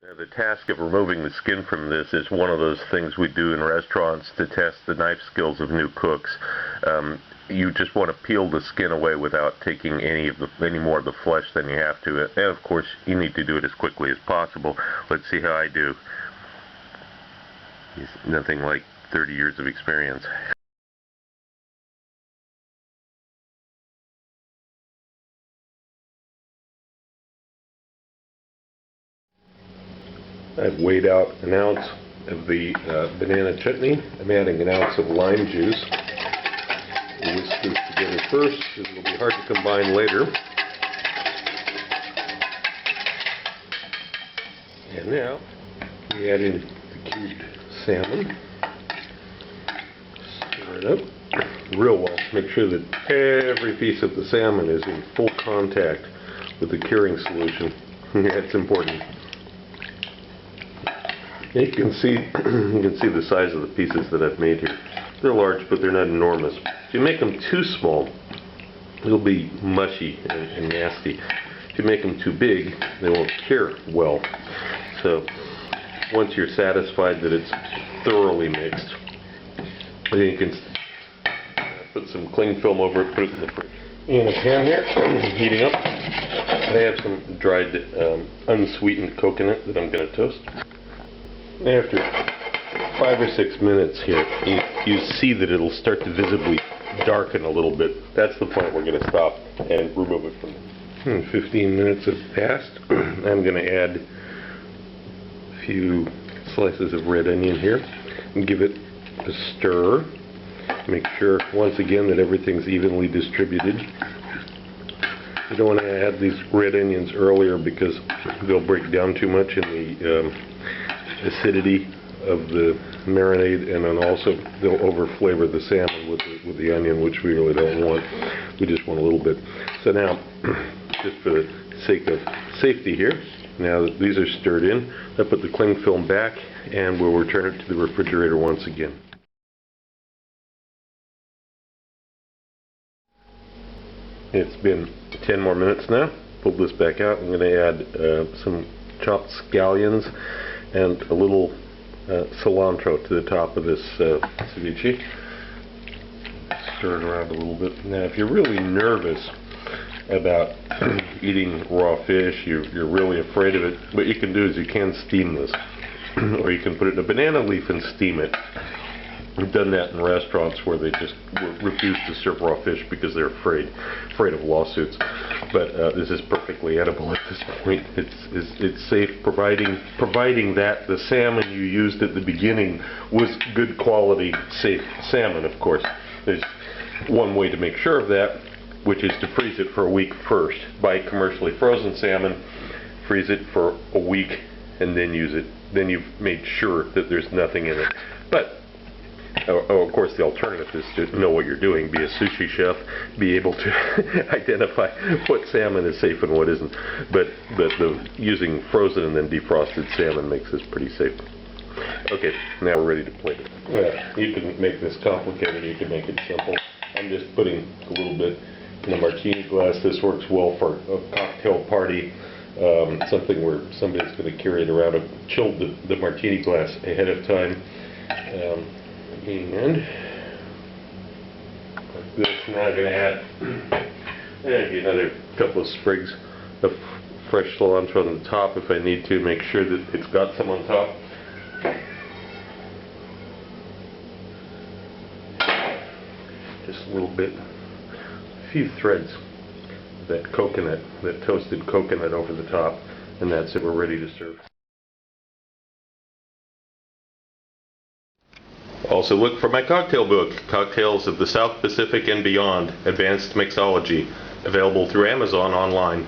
The task of removing the skin from this is one of those things we do in restaurants to test the knife skills of new cooks. You just want to peel the skin away without taking any more of the flesh than you have to. And of course, you need to do it as quickly as possible. Let's see how I do. It's nothing like 30 years of experience. I've weighed out an ounce of the banana chutney. I'm adding an ounce of lime juice. We'll whisk this together first, because it'll be hard to combine later. And now we add in the cubed salmon. Stir it up real well. Make sure that every piece of the salmon is in full contact with the curing solution. That's important. You can see the size of the pieces that I've made here. They're large, but they're not enormous. If you make them too small, they'll be mushy and nasty. If you make them too big, they won't cure well. So once you're satisfied that it's thoroughly mixed, then you can put some cling film over it, put it in the fridge. In a pan here, heating up, I have some dried unsweetened coconut that I'm going to toast. After 5 or 6 minutes here, you see that it'll start to visibly darken a little bit. That's the point we're going to stop and remove it from it. 15 minutes have passed. I'm going to add a few slices of red onion here and give it a stir. Make sure, once again, that everything's evenly distributed. You don't want to add these red onions earlier because they'll break down too much in the acidity of the marinade, and then also they'll over-flavor the salmon with the onion, which we really don't want. We just want a little bit. So now, just for the sake of safety here, now that these are stirred in, I put the cling film back and we'll return it to the refrigerator once again. It's been 10 more minutes now. Pull this back out. I'm going to add some chopped scallions and a little cilantro to the top of this ceviche. Stir it around a little bit. Now, if you're really nervous about eating raw fish, you're really afraid of it, what you can do is you can steam this. Or you can put it in a banana leaf and steam it. We've done that in restaurants where they just refuse to serve raw fish because they're afraid of lawsuits. But this is perfectly edible at this point. It's safe, providing that the salmon you used at the beginning was good quality, safe salmon. Of course, there's one way to make sure of that, which is to freeze it for a week first. Buy commercially frozen salmon, freeze it for a week, and then use it. Then you've made sure that there's nothing in it. But of course, the alternative is to know what you're doing, be a sushi chef, be able to identify what salmon is safe and what isn't. But using frozen and then defrosted salmon makes this pretty safe. Okay, now we're ready to plate it. Well, you can make this complicated, you can make it simple. I'm just putting a little bit in a martini glass. This works well for a cocktail party, something where somebody's going to carry it around. I've chilled the martini glass ahead of time. And like this, now I'm going to add maybe another couple of sprigs of fresh cilantro on the top if I need to, make sure that it's got some on top. Just a little bit, a few threads of that coconut, that toasted coconut over the top, and that's it, we're ready to serve. Also look for my cocktail book, Cocktails of the South Pacific and Beyond, Advanced Mixology, available through Amazon online.